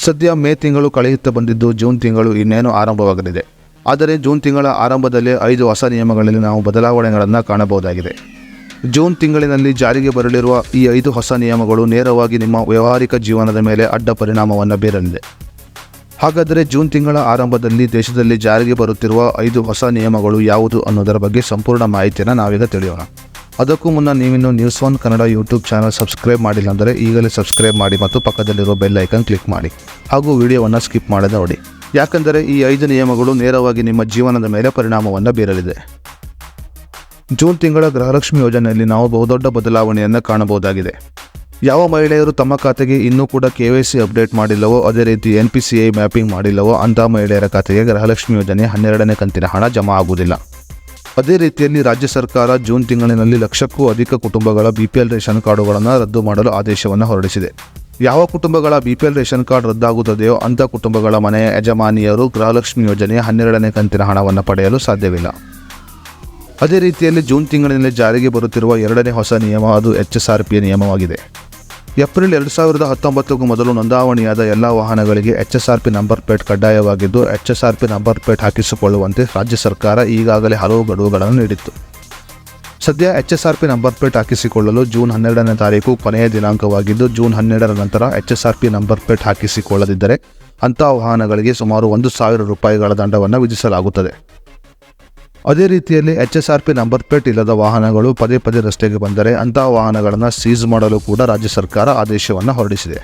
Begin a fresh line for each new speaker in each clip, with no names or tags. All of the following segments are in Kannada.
ಸದ್ಯ ಮೇ ತಿಂಗಳು ಕಳೆಯುತ್ತಾ ಬಂದಿದ್ದು ಜೂನ್ ತಿಂಗಳು ಇನ್ನೇನು ಆರಂಭವಾಗಲಿದೆ. ಆದರೆ ಜೂನ್ ತಿಂಗಳ ಆರಂಭದಲ್ಲೇ 5 ಹೊಸ ನಿಯಮಗಳಲ್ಲಿ ನಾವು ಬದಲಾವಣೆಗಳನ್ನು ಕಾಣಬಹುದಾಗಿದೆ. ಜೂನ್ ತಿಂಗಳಿನಲ್ಲಿ ಜಾರಿಗೆ ಬರಲಿರುವ ಈ 5 ಹೊಸ ನಿಯಮಗಳು ನೇರವಾಗಿ ನಿಮ್ಮ ವ್ಯಾವಹಾರಿಕ ಜೀವನದ ಮೇಲೆ ಅಡ್ಡ ಪರಿಣಾಮವನ್ನು ಬೀರಲಿದೆ. ಹಾಗಾದರೆ ಜೂನ್ ತಿಂಗಳ ಆರಂಭದಲ್ಲಿ ದೇಶದಲ್ಲಿ ಜಾರಿಗೆ ಬರುತ್ತಿರುವ 5 ಹೊಸ ನಿಯಮಗಳು ಯಾವುದು ಅನ್ನೋದರ ಬಗ್ಗೆ ಸಂಪೂರ್ಣ ಮಾಹಿತಿಯನ್ನು ನಾವೀಗ ತಿಳಿಯೋಣ. ಅದಕ್ಕೂ ಮುನ್ನ ನೀವಿನ್ನು news one Kannada YouTube channel subscribe ಮಾಡಿಲ್ಲ ಅಂದರೆ ಈಗಲೇ ಸಬ್ಸ್ಕ್ರೈಬ್ ಮಾಡಿ ಮತ್ತು ಪಕ್ಕದಲ್ಲಿರೋ ಬೆಲ್ ಐಕನ್ ಕ್ಲಿಕ್ ಮಾಡಿ ಹಾಗೂ ವಿಡಿಯೋವನ್ನು ಸ್ಕಿಪ್ ಮಾಡದೆ ನೋಡಿ, ಯಾಕಂದರೆ ಈ 5 ನಿಯಮಗಳು ನೇರವಾಗಿ ನಿಮ್ಮ ಜೀವನದ ಮೇಲೆ ಪರಿಣಾಮವನ್ನು ಬೀರಲಿದೆ. ಜೂನ್ ತಿಂಗಳ ಗೃಹಲಕ್ಷ್ಮಿ ಯೋಜನೆಯಲ್ಲಿ ನಾವು ಬಹುದೊಡ್ಡ ಬದಲಾವಣೆಯನ್ನು ಕಾಣಬಹುದಾಗಿದೆ. ಯಾವ ಮಹಿಳೆಯರು ತಮ್ಮ ಖಾತೆಗೆ ಇನ್ನೂ ಕೂಡ KYC ಅಪ್ಡೇಟ್ ಮಾಡಿಲ್ಲವೋ, ಅದೇ ರೀತಿ NPCI ಮ್ಯಾಪಿಂಗ್ ಮಾಡಿಲ್ಲವೋ ಅಂತಹ ಮಹಿಳೆಯರ ಖಾತೆಗೆ ಗೃಹಲಕ್ಷ್ಮಿ ಯೋಜನೆ 12ನೇ ಕಂತಿನ ಹಣ ಜಮಾ ಆಗುವುದಿಲ್ಲ. ಅದೇ ರೀತಿಯಲ್ಲಿ ರಾಜ್ಯ ಸರ್ಕಾರ ಜೂನ್ ತಿಂಗಳಿನಲ್ಲಿ ಲಕ್ಷಕ್ಕೂ ಅಧಿಕ ಕುಟುಂಬಗಳ BPL ರೇಷನ್ ಕಾರ್ಡುಗಳನ್ನು ರದ್ದು ಮಾಡಲು ಆದೇಶವನ್ನು ಹೊರಡಿಸಿದೆ. ಯಾವ ಕುಟುಂಬಗಳ BPL ರೇಷನ್ ಕಾರ್ಡ್ ರದ್ದಾಗುತ್ತದೆಯೋ ಅಂಥ ಕುಟುಂಬಗಳ ಮನೆಯ ಯಜಮಾನಿಯರು ಗೃಹಲಕ್ಷ್ಮಿ ಯೋಜನೆಯ 12ನೇ ಕಂತಿನ ಹಣವನ್ನು ಪಡೆಯಲು ಸಾಧ್ಯವಿಲ್ಲ. ಅದೇ ರೀತಿಯಲ್ಲಿ ಜೂನ್ ತಿಂಗಳಿನಲ್ಲಿ ಜಾರಿಗೆ ಬರುತ್ತಿರುವ 2ನೇ ಹೊಸ ನಿಯಮ ಅದು HSRP ನಿಯಮವಾಗಿದೆ. ಏಪ್ರಿಲ್ 2019ಕ್ಕೂ ಮೊದಲು ನೋಂದಾವಣಿಯಾದ ಎಲ್ಲ ವಾಹನಗಳಿಗೆ HSRP ನಂಬರ್ ಪ್ಲೇಟ್ ಕಡ್ಡಾಯವಾಗಿದ್ದು, HSRP ನಂಬರ್ ಪ್ಲೇಟ್ ಹಾಕಿಸಿಕೊಳ್ಳುವಂತೆ ರಾಜ್ಯ ಸರ್ಕಾರ ಈಗಾಗಲೇ ಹಲವು ಗಡುವುಗಳನ್ನು ನೀಡಿತ್ತು. ಸದ್ಯ HSRP ನಂಬರ್ ಪ್ಲೇಟ್ ಹಾಕಿಸಿಕೊಳ್ಳಲು ಜೂನ್ 12ನೇ ತಾರೀಕು ಕೊನೆಯ ದಿನಾಂಕವಾಗಿದ್ದು, ಜೂನ್ 12ರ ನಂತರ HSRP ನಂಬರ್ ಪ್ಲೇಟ್ ಹಾಕಿಸಿಕೊಳ್ಳದಿದ್ದರೆ ಅಂತಹ ವಾಹನಗಳಿಗೆ ಸುಮಾರು 1,000 ರೂಪಾಯಿಗಳ ದಂಡವನ್ನು ವಿಧಿಸಲಾಗುತ್ತದೆ. ಅದೇ ರೀತಿಯಲ್ಲಿ HSRP ನಂಬರ್ ಪ್ಲೇಟ್ ಇಲ್ಲದ ವಾಹನಗಳು ಪದೇ ಪದೇ ರಸ್ತೆಗೆ ಬಂದರೆ ಅಂತಹ ವಾಹನಗಳನ್ನು ಸೀಸ್ ಮಾಡಲು ಕೂಡ ರಾಜ್ಯ ಸರ್ಕಾರ ಆದೇಶವನ್ನು ಹೊರಡಿಸಿದೆ.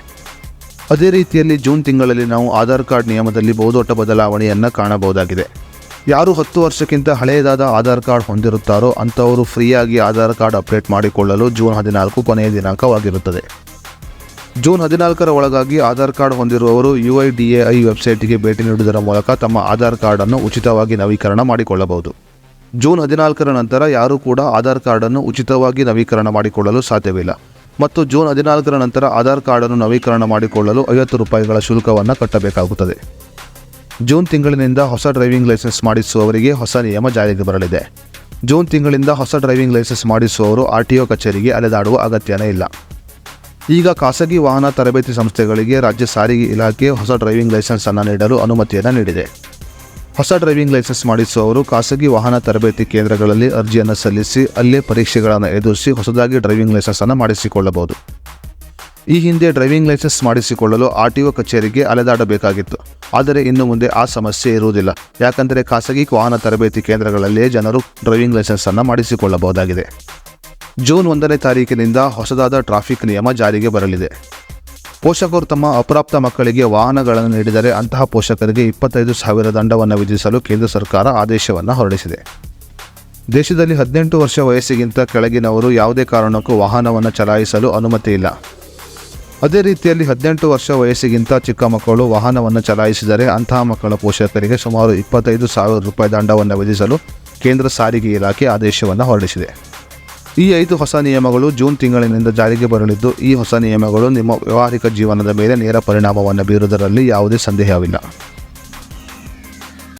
ಅದೇ ರೀತಿಯಲ್ಲಿ ಜೂನ್ ತಿಂಗಳಲ್ಲಿ ನಾವು ಆಧಾರ್ ಕಾರ್ಡ್ ನಿಯಮದಲ್ಲಿ ಬಹುದೊಡ್ಡ ಬದಲಾವಣೆಯನ್ನು ಕಾಣಬಹುದಾಗಿದೆ. ಯಾರು 10 ವರ್ಷಕ್ಕಿಂತ ಹಳೆಯದಾದ ಆಧಾರ್ ಕಾರ್ಡ್ ಹೊಂದಿರುತ್ತಾರೋ ಅಂಥವರು ಫ್ರೀಯಾಗಿ ಆಧಾರ್ ಕಾರ್ಡ್ ಅಪ್ಡೇಟ್ ಮಾಡಿಕೊಳ್ಳಲು ಜೂನ್ 14 ಕೊನೆಯ ದಿನಾಂಕವಾಗಿರುತ್ತದೆ. ಜೂನ್ 14ರ ಒಳಗಾಗಿ ಆಧಾರ್ ಕಾರ್ಡ್ ಹೊಂದಿರುವವರು UIDAI ವೆಬ್ಸೈಟ್ಗೆ ಭೇಟಿ ನೀಡುವುದರ ಮೂಲಕ ತಮ್ಮ ಆಧಾರ್ ಕಾರ್ಡನ್ನು ಉಚಿತವಾಗಿ ನವೀಕರಣ ಮಾಡಿಕೊಳ್ಳಬಹುದು. ಜೂನ್ 14ರ ನಂತರ ಯಾರೂ ಕೂಡ ಆಧಾರ್ ಕಾರ್ಡನ್ನು ಉಚಿತವಾಗಿ ನವೀಕರಣ ಮಾಡಿಕೊಳ್ಳಲು ಸಾಧ್ಯವಿಲ್ಲ ಮತ್ತು ಜೂನ್ 14ರ ನಂತರ ಆಧಾರ್ ಕಾರ್ಡನ್ನು ನವೀಕರಣ ಮಾಡಿಕೊಳ್ಳಲು 50 ರೂಪಾಯಿಗಳ ಶುಲ್ಕವನ್ನು ಕಟ್ಟಬೇಕಾಗುತ್ತದೆ. ಜೂನ್ ತಿಂಗಳಿನಿಂದ ಹೊಸ ಡ್ರೈವಿಂಗ್ ಲೈಸೆನ್ಸ್ ಮಾಡಿಸುವವರಿಗೆ ಹೊಸ ನಿಯಮ ಜಾರಿಗೆ ಬರಲಿದೆ. ಜೂನ್ ತಿಂಗಳಿಂದ ಹೊಸ ಡ್ರೈವಿಂಗ್ ಲೈಸೆನ್ಸ್ ಮಾಡಿಸುವವರು RTO ಕಚೇರಿಗೆ ಅಲೆದಾಡುವ ಅಗತ್ಯನೇ ಇಲ್ಲ. ಈಗ ಖಾಸಗಿ ವಾಹನ ತರಬೇತಿ ಸಂಸ್ಥೆಗಳಿಗೆ ರಾಜ್ಯ ಸಾರಿಗೆ ಇಲಾಖೆ ಹೊಸ ಡ್ರೈವಿಂಗ್ ಲೈಸೆನ್ಸ್ ಅನ್ನು ನೀಡಲು ಅನುಮತಿಯನ್ನು ನೀಡಿದೆ. ಹೊಸ ಡ್ರೈವಿಂಗ್ ಲೈಸೆನ್ಸ್ ಮಾಡಿಸುವವರು ಖಾಸಗಿ ವಾಹನ ತರಬೇತಿ ಕೇಂದ್ರಗಳಲ್ಲಿ ಅರ್ಜಿಯನ್ನು ಸಲ್ಲಿಸಿ ಅಲ್ಲೇ ಪರೀಕ್ಷೆಗಳನ್ನು ಎದುರಿಸಿ ಹೊಸದಾಗಿ ಡ್ರೈವಿಂಗ್ ಲೈಸೆನ್ಸ್ ಅನ್ನು ಮಾಡಿಸಿಕೊಳ್ಳಬಹುದು. ಈ ಹಿಂದೆ ಡ್ರೈವಿಂಗ್ ಲೈಸೆನ್ಸ್ ಮಾಡಿಸಿಕೊಳ್ಳಲು RTO ಕಚೇರಿಗೆ ಅಲೆದಾಡಬೇಕಾಗಿತ್ತು. ಆದರೆ ಇನ್ನು ಮುಂದೆ ಆ ಸಮಸ್ಯೆ ಇರುವುದಿಲ್ಲ, ಯಾಕಂದರೆ ಖಾಸಗಿ ವಾಹನ ತರಬೇತಿ ಕೇಂದ್ರಗಳಲ್ಲೇ ಜನರು ಡ್ರೈವಿಂಗ್ ಲೈಸೆನ್ಸ್ ಅನ್ನು ಮಾಡಿಸಿಕೊಳ್ಳಬಹುದಾಗಿದೆ. ಜೂನ್ 1ನೇ ತಾರೀಕಿನಿಂದ ಹೊಸದಾದ ಟ್ರಾಫಿಕ್ ನಿಯಮ ಜಾರಿಗೆ ಬರಲಿದೆ. ಪೋಷಕರು ತಮ್ಮ ಅಪ್ರಾಪ್ತ ಮಕ್ಕಳಿಗೆ ವಾಹನಗಳನ್ನು ನೀಡಿದರೆ ಅಂತಹ ಪೋಷಕರಿಗೆ 25,000 ದಂಡವನ್ನು ವಿಧಿಸಲು ಕೇಂದ್ರ ಸರ್ಕಾರ ಆದೇಶವನ್ನು ಹೊರಡಿಸಿದೆ. ದೇಶದಲ್ಲಿ 18 ವರ್ಷ ವಯಸ್ಸಿಗಿಂತ ಕೆಳಗಿನವರು ಯಾವುದೇ ಕಾರಣಕ್ಕೂ ವಾಹನವನ್ನು ಚಲಾಯಿಸಲು ಅನುಮತಿ ಇಲ್ಲ. ಅದೇ ರೀತಿಯಲ್ಲಿ 18 ವರ್ಷ ವಯಸ್ಸಿಗಿಂತ ಚಿಕ್ಕ ಮಕ್ಕಳು ವಾಹನವನ್ನು ಚಲಾಯಿಸಿದರೆ ಅಂತಹ ಮಕ್ಕಳ ಪೋಷಕರಿಗೆ ಸುಮಾರು 25,000 ರೂಪಾಯಿ ದಂಡವನ್ನು ವಿಧಿಸಲು ಕೇಂದ್ರ ಸಾರಿಗೆ ಇಲಾಖೆ ಆದೇಶವನ್ನು ಹೊರಡಿಸಿದೆ. ಈ 5 ಹೊಸ ನಿಯಮಗಳು ಜೂನ್ ತಿಂಗಳಿನಿಂದ ಜಾರಿಗೆ ಬರಲಿದ್ದು, ಈ ಹೊಸ ನಿಯಮಗಳು ನಿಮ್ಮ ವ್ಯಾವಹಾರಿಕ ಜೀವನದ ಮೇಲೆ ನೇರ ಪರಿಣಾಮವನ್ನು ಬೀರುವುದರಲ್ಲಿ ಯಾವುದೇ ಸಂದೇಹವಿಲ್ಲ.